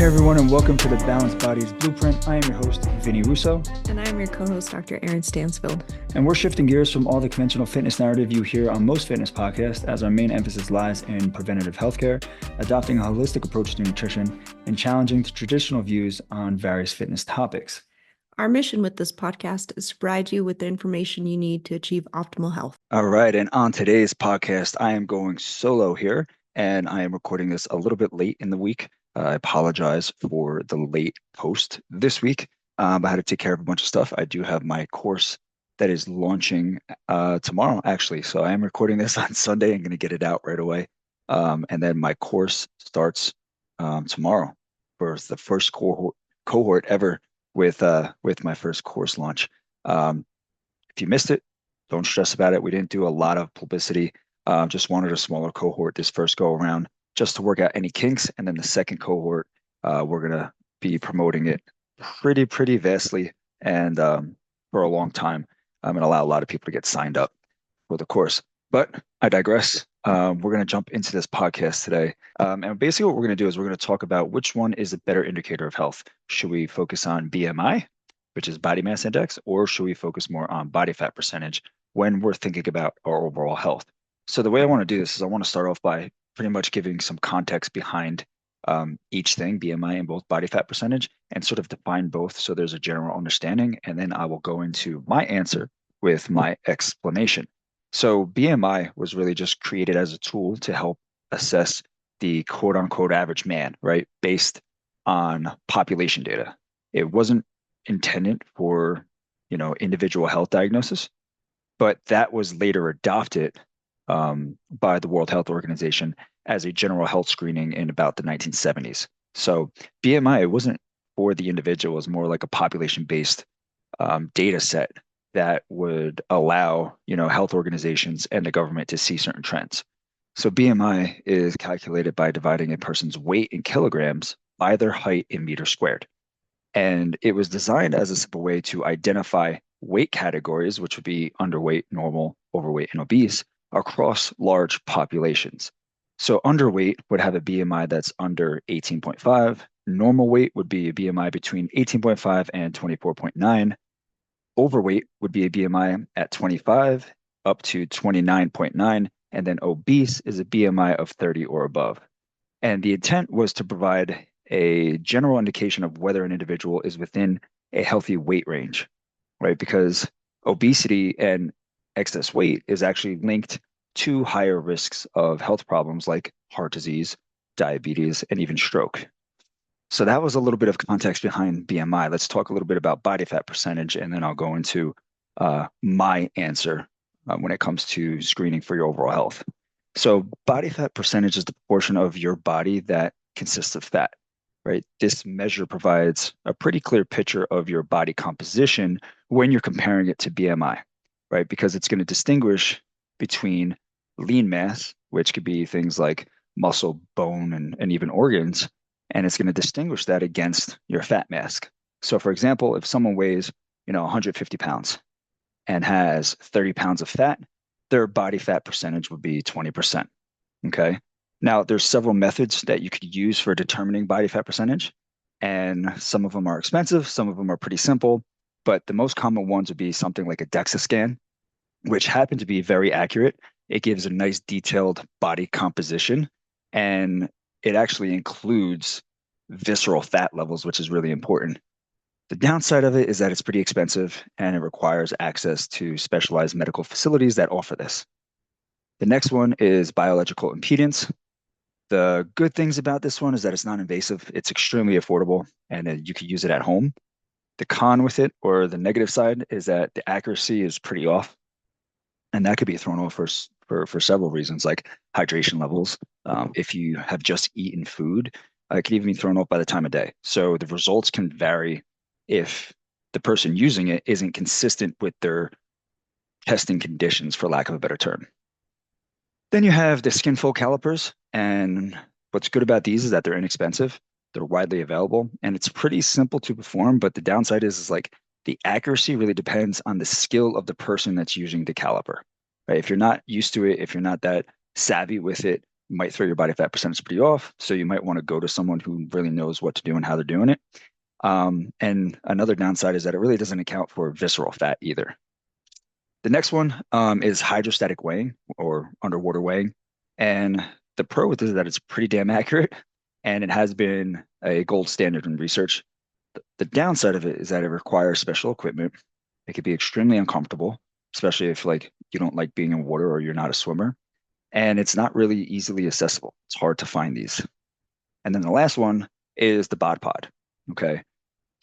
Hey everyone, and welcome to the Balanced Bodies Blueprint. I am your host, Vinny Russo. And I'm your co-host, Dr. Eryn Stansfield. And we're shifting gears from all the conventional fitness narrative you hear on most fitness podcasts, as our main emphasis lies in preventative healthcare, adopting a holistic approach to nutrition, and challenging the traditional views on various fitness topics. Our mission with this podcast is to provide you with the information you need to achieve optimal health. All right, and on today's podcast, I am going solo here, and I am recording this a little bit late in the week. I apologize for the late post this week. I had to take care of a bunch of stuff. I do have my course that is launching tomorrow, actually. So I am recording this on Sunday. I'm going to get it out right away. And then my course starts tomorrow for the first cohort ever with my first course launch. If you missed it, don't stress about it. We didn't do a lot of publicity. Just wanted a smaller cohort this first go around, just to work out any kinks. And then the second cohort, we're going to be promoting it pretty vastly and for a long time, and allow a lot of people to get signed up for the course. But I digress. We're going to jump into this podcast today. And basically what we're going to do is we're going to talk about which one is a better indicator of health. Should we focus on BMI, which is body mass index, or should we focus more on body fat percentage when we're thinking about our overall health? So the way I want to do this is I want to start off by pretty much giving some context behind each thing, BMI and both body fat percentage, and sort of define both so there's a general understanding. And then I will go into my answer with my explanation. So BMI was really just created as a tool to help assess the quote unquote average man, right? Based on population data. It wasn't intended for, individual health diagnosis, but that was later adopted by the World Health Organization as a general health screening in about the 1970s. So BMI, it wasn't for the individual, it was more like a population-based data set that would allow, health organizations and the government to see certain trends. So BMI is calculated by dividing a person's weight in kilograms by their height in meters squared. And it was designed as a simple way to identify weight categories, which would be underweight, normal, overweight, and obese, across large populations. So underweight would have a BMI that's under 18.5. Normal weight would be a BMI between 18.5 and 24.9. Overweight would be a BMI at 25 up to 29.9. And then obese is a BMI of 30 or above. And the intent was to provide a general indication of whether an individual is within a healthy weight range, right? Because obesity and excess weight is actually linked to higher risks of health problems like heart disease, diabetes, and even stroke. So that was a little bit of context behind BMI. Let's talk a little bit about body fat percentage, and then I'll go into my answer when it comes to screening for your overall health. So body fat percentage is the portion of your body that consists of fat, right? This measure provides a pretty clear picture of your body composition when you're comparing it to BMI, right? Because it's going to distinguish between lean mass, which could be things like muscle, bone, and even organs, and it's going to distinguish that against your fat mass. So for example, if someone weighs, 150 pounds and has 30 pounds of fat, their body fat percentage would be 20%. Okay. Now, there's several methods that you could use for determining body fat percentage, and some of them are expensive, some of them are pretty simple, but the most common ones would be something like a DEXA scan, which happen to be very accurate. It gives a nice detailed body composition, and it actually includes visceral fat levels, which is really important. The downside of it is that it's pretty expensive and it requires access to specialized medical facilities that offer this. The next one is biological impedance. The good things about this one is that it's non-invasive, it's extremely affordable, and you can use it at home. The con with it, or the negative side, is that the accuracy is pretty off. And that could be thrown off for several reasons, like hydration levels. If you have just eaten food, it can even be thrown off by the time of day. So the results can vary if the person using it isn't consistent with their testing conditions, for lack of a better term. Then you have the skin fold calipers. And what's good about these is that they're inexpensive. They're widely available, and it's pretty simple to perform. But the downside is like the accuracy really depends on the skill of the person that's using the caliper, right? If you're not used to it, if you're not that savvy with it, might throw your body fat percentage pretty off. So you might want to go to someone who really knows what to do and how they're doing it. And another downside is that it really doesn't account for visceral fat either. The next one is hydrostatic weighing or underwater weighing. And the pro with this is that it's pretty damn accurate and it has been a gold standard in research. The downside of it is that it requires special equipment. It could be extremely uncomfortable, especially if like you don't like being in water or you're not a swimmer. And it's not really easily accessible. It's hard to find these. And then the last one is the bod pod. Okay.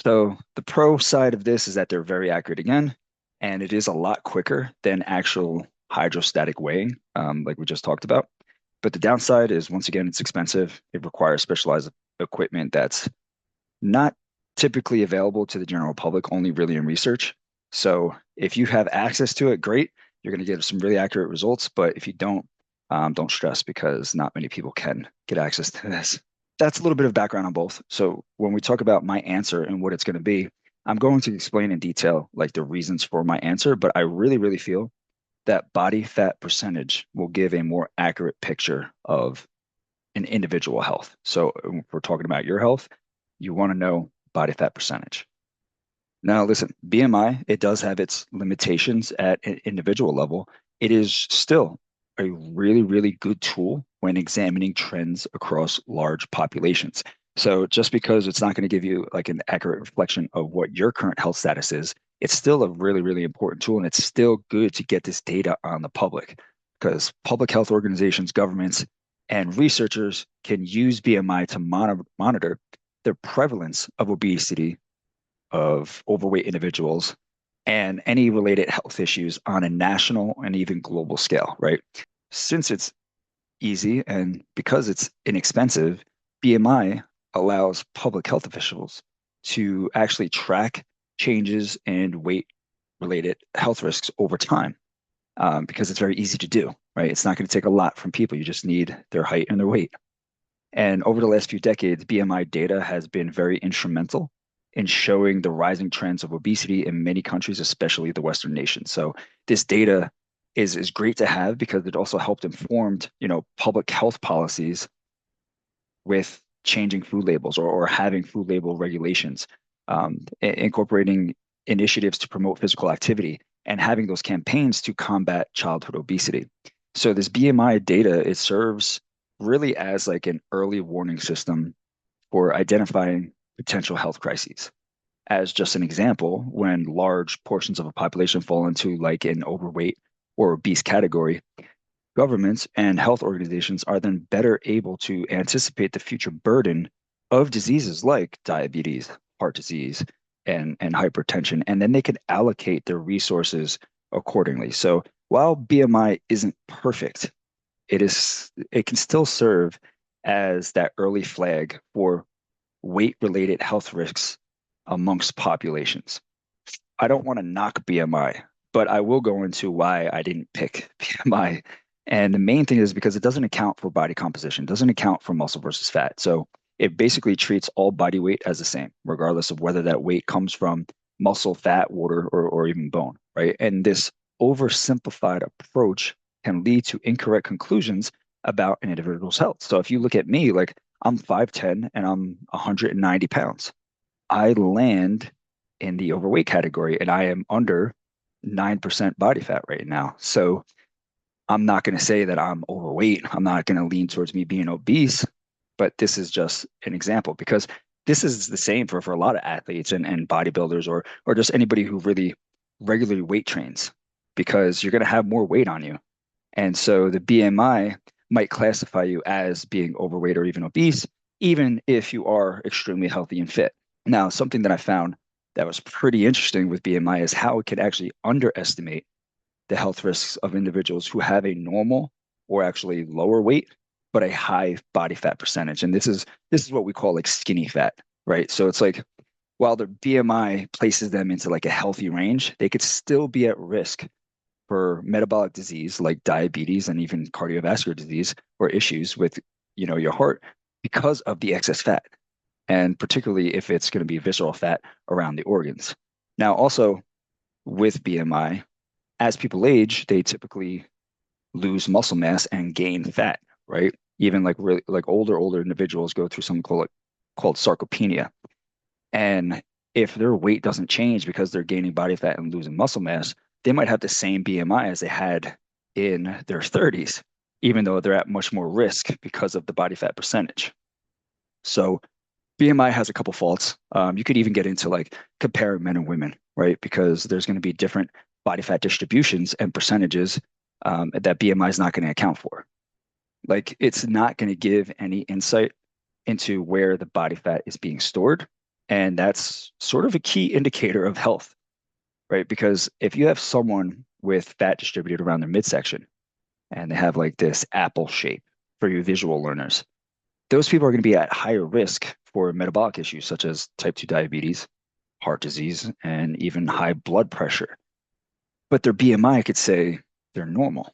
So the pro side of this is that they're very accurate again, and it is a lot quicker than actual hydrostatic weighing, like we just talked about. But the downside is, once again, it's expensive. It requires specialized equipment that's not typically available to the general public, only really in research. So if you have access to it, great. You're going to get some really accurate results. But if you don't stress because not many people can get access to this. That's a little bit of background on both. So when we talk about my answer and what it's going to be, I'm going to explain in detail like the reasons for my answer, but I really, really feel that body fat percentage will give a more accurate picture of an individual health. So if we're talking about your health, you want to know body fat percentage. Now, listen, BMI, it does have its limitations at an individual level. It is still a really, really good tool when examining trends across large populations. So just because it's not going to give you like an accurate reflection of what your current health status is, it's still a really, really important tool. And it's still good to get this data on the public because public health organizations, governments, and researchers can use BMI to monitor the prevalence of obesity, of overweight individuals, and any related health issues on a national and even global scale, right? Since it's easy and because it's inexpensive, BMI allows public health officials to actually track changes in weight related health risks over time because it's very easy to do, right? It's not going to take a lot from people. You just need their height and their weight. And over the last few decades, BMI data has been very instrumental in showing the rising trends of obesity in many countries, especially the Western nations. So this data is great to have because it also helped informed, public health policies with changing food labels or having food label regulations, incorporating initiatives to promote physical activity and having those campaigns to combat childhood obesity. So this BMI data, it serves really as like an early warning system for identifying potential health crises. As just an example, when large portions of a population fall into like an overweight or obese category, governments and health organizations are then better able to anticipate the future burden of diseases like diabetes, heart disease, and hypertension, and then they can allocate their resources accordingly. So while BMI isn't perfect, it can still serve as that early flag for weight-related health risks amongst populations. I don't want to knock BMI, but I will go into why I didn't pick BMI. And the main thing is because it doesn't account for body composition, doesn't account for muscle versus fat. So it basically treats all body weight as the same, regardless of whether that weight comes from muscle, fat, water, or even bone, right? And this oversimplified approach can lead to incorrect conclusions about an individual's health. So if you look at me, like I'm 5'10" and I'm 190 pounds. I land in the overweight category and I am under 9% body fat right now. So I'm not going to say that I'm overweight. I'm not going to lean towards me being obese, but this is just an example because this is the same for a lot of athletes and bodybuilders or just anybody who really regularly weight trains because you're going to have more weight on you. And so the BMI might classify you as being overweight or even obese, even if you are extremely healthy and fit. Now, something that I found that was pretty interesting with BMI is how it can actually underestimate the health risks of individuals who have a normal or actually lower weight, but a high body fat percentage. And this is what we call like skinny fat, right? So it's like while the BMI places them into like a healthy range, they could still be at risk for metabolic disease like diabetes and even cardiovascular disease or issues with your heart because of the excess fat, and particularly if it's going to be visceral fat around the organs. Now, also with BMI, as people age, they typically lose muscle mass and gain fat, right? Even like really like older individuals go through something called sarcopenia. And if their weight doesn't change because they're gaining body fat and losing muscle mass, they might have the same BMI as they had in their 30s, even though they're at much more risk because of the body fat percentage. So BMI has a couple faults. You could even get into like comparing men and women, right? Because there's going to be different body fat distributions and percentages that BMI is not going to account for. Like it's not going to give any insight into where the body fat is being stored. And that's sort of a key indicator of health, right? Because if you have someone with fat distributed around their midsection and they have like this apple shape for you visual learners, those people are going to be at higher risk for metabolic issues such as type 2 diabetes, heart disease, and even high blood pressure. But their BMI could say they're normal.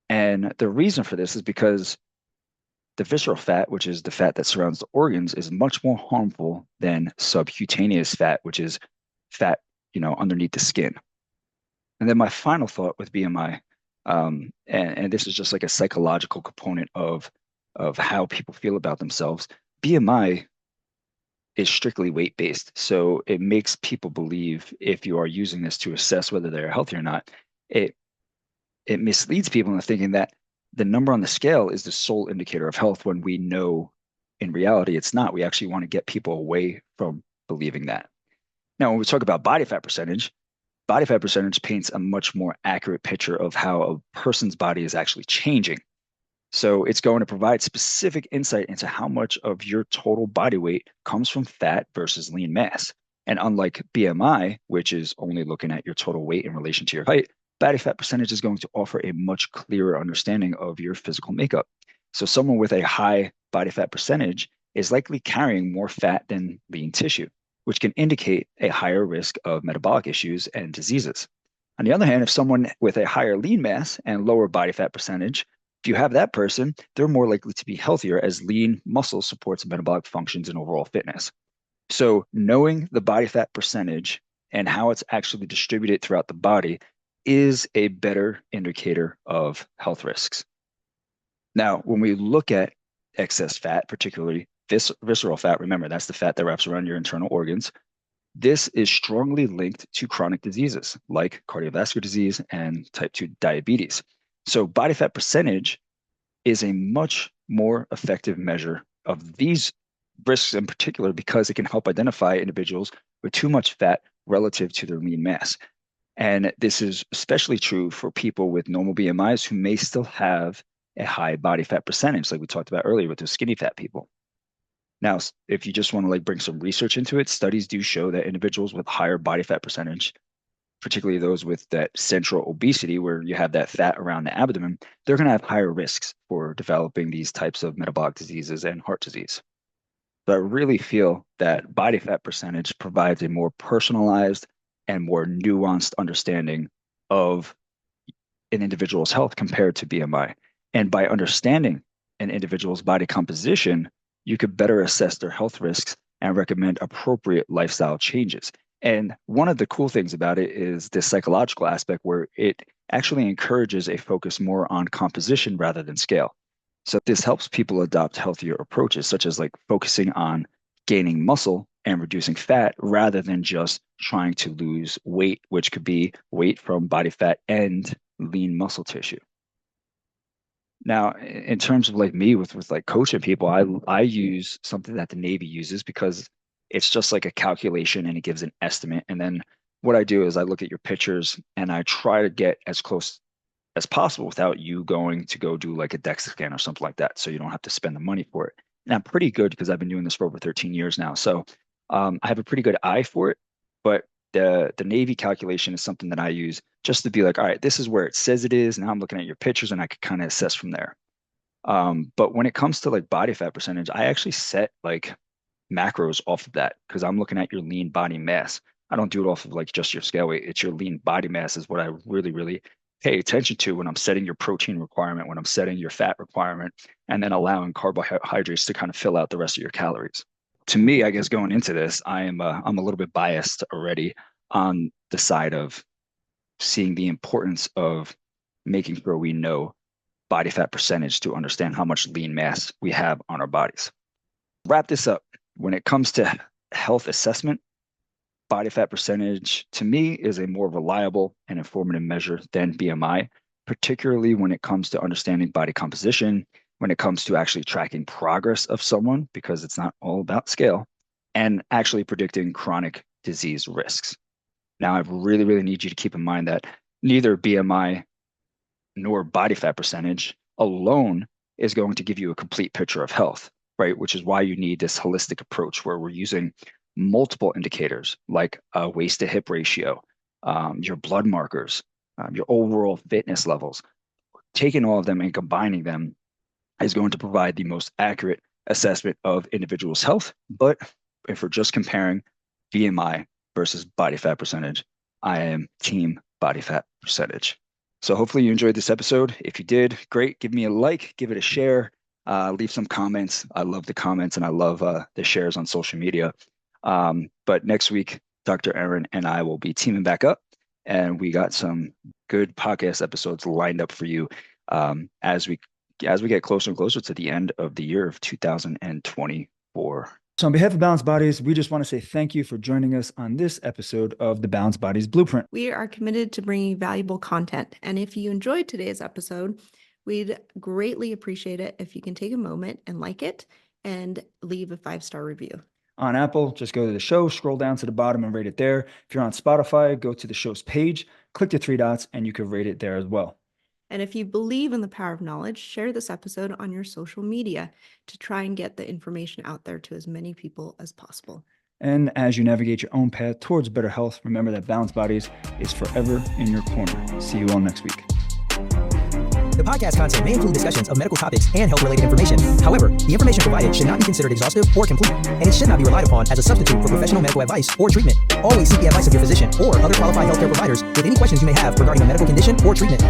And the reason for this is because the visceral fat, which is the fat that surrounds the organs, is much more harmful than subcutaneous fat, which is fat, underneath the skin. And then my final thought with BMI, and this is just like a psychological component of how people feel about themselves. BMI is strictly weight based, so it makes people believe if you are using this to assess whether they're healthy or not, it it misleads people into thinking that the number on the scale is the sole indicator of health when we know in reality it's not. We actually want to get people away from believing that. Now, when we talk about body fat percentage paints a much more accurate picture of how a person's body is actually changing. So it's going to provide specific insight into how much of your total body weight comes from fat versus lean mass. And unlike BMI, which is only looking at your total weight in relation to your height, body fat percentage is going to offer a much clearer understanding of your physical makeup. So someone with a high body fat percentage is likely carrying more fat than lean tissue, which can indicate a higher risk of metabolic issues and diseases. On the other hand, if someone with a higher lean mass and lower body fat percentage, if you have that person, they're more likely to be healthier as lean muscle supports metabolic functions and overall fitness. So, knowing the body fat percentage and how it's actually distributed throughout the body is a better indicator of health risks. Now, when we look at excess fat, particularly visceral fat, remember that's the fat that wraps around your internal organs. This is strongly linked to chronic diseases like cardiovascular disease and type 2 diabetes. So, body fat percentage is a much more effective measure of these risks in particular because it can help identify individuals with too much fat relative to their lean mass. And this is especially true for people with normal BMIs who may still have a high body fat percentage, like we talked about earlier with those skinny fat people. Now, if you just want to like bring some research into it, studies do show that individuals with higher body fat percentage, particularly those with that central obesity where you have that fat around the abdomen, they're going to have higher risks for developing these types of metabolic diseases and heart disease. So I really feel that body fat percentage provides a more personalized and more nuanced understanding of an individual's health compared to BMI. And by understanding an individual's body composition, you could better assess their health risks and recommend appropriate lifestyle changes. And one of the cool things about it is this psychological aspect where it actually encourages a focus more on composition rather than scale. So this helps people adopt healthier approaches, such as like focusing on gaining muscle and reducing fat rather than just trying to lose weight, which could be weight from body fat and lean muscle tissue. Now, in terms of like me with like coaching people, I use something that the Navy uses because it's just like a calculation and it gives an estimate. And then what I do is I look at your pictures and I try to get as close as possible without you going to go do like a DEXA scan or something like that. So you don't have to spend the money for it. And I'm pretty good because I've been doing this for over 13 years now. So I have a pretty good eye for it. But the Navy calculation is something that I use just to be like, all right, this is where it says it is. Now I'm looking at your pictures and I could kind of assess from there. But when it comes to like body fat percentage, I actually set like macros off of that because I'm looking at your lean body mass. I don't do it off of like just your scale weight. It's your lean body mass is what I really, really pay attention to when I'm setting your protein requirement, when I'm setting your fat requirement, and then allowing carbohydrates to kind of fill out the rest of your calories. To me, I guess going into this, I'm a little bit biased already on the side of seeing the importance of making sure we know body fat percentage to understand how much lean mass we have on our bodies. Wrap this up. When it comes to health assessment, body fat percentage to me is a more reliable and informative measure than BMI, particularly when it comes to understanding body composition, when it comes to actually tracking progress of someone, because it's not all about scale, and actually predicting chronic disease risks. Now, I really, really need you to keep in mind that neither BMI nor body fat percentage alone is going to give you a complete picture of health, right? Which is why you need this holistic approach where we're using multiple indicators like a waist to hip ratio, your blood markers, your overall fitness levels. Taking all of them and combining them is going to provide the most accurate assessment of individuals' health. But if we're just comparing BMI versus body fat percentage, I am team body fat percentage. So hopefully you enjoyed this episode. If you did, great. Give me a like, give it a share, leave some comments. I love the comments and I love the shares on social media. But next week, Dr. Eryn and I will be teaming back up, and we got some good podcast episodes lined up for you as we get closer and closer to the end of the year of 2024. So on behalf of Balanced Bodies, we just want to say thank you for joining us on this episode of the Balanced Bodies Blueprint. We are committed to bringing valuable content. And if you enjoyed today's episode, we'd greatly appreciate it if you can take a moment and like it and leave a 5-star review. On Apple, just go to the show, scroll down to the bottom and rate it there. If you're on Spotify, go to the show's page, click the 3 dots, and you can rate it there as well. And if you believe in the power of knowledge, share this episode on your social media to try and get the information out there to as many people as possible. And as you navigate your own path towards better health, remember that Balanced Bodies is forever in your corner. See you all next week. The podcast content may include discussions of medical topics and health-related information. However, the information provided should not be considered exhaustive or complete, and it should not be relied upon as a substitute for professional medical advice or treatment. Always seek the advice of your physician or other qualified healthcare providers with any questions you may have regarding a medical condition or treatment.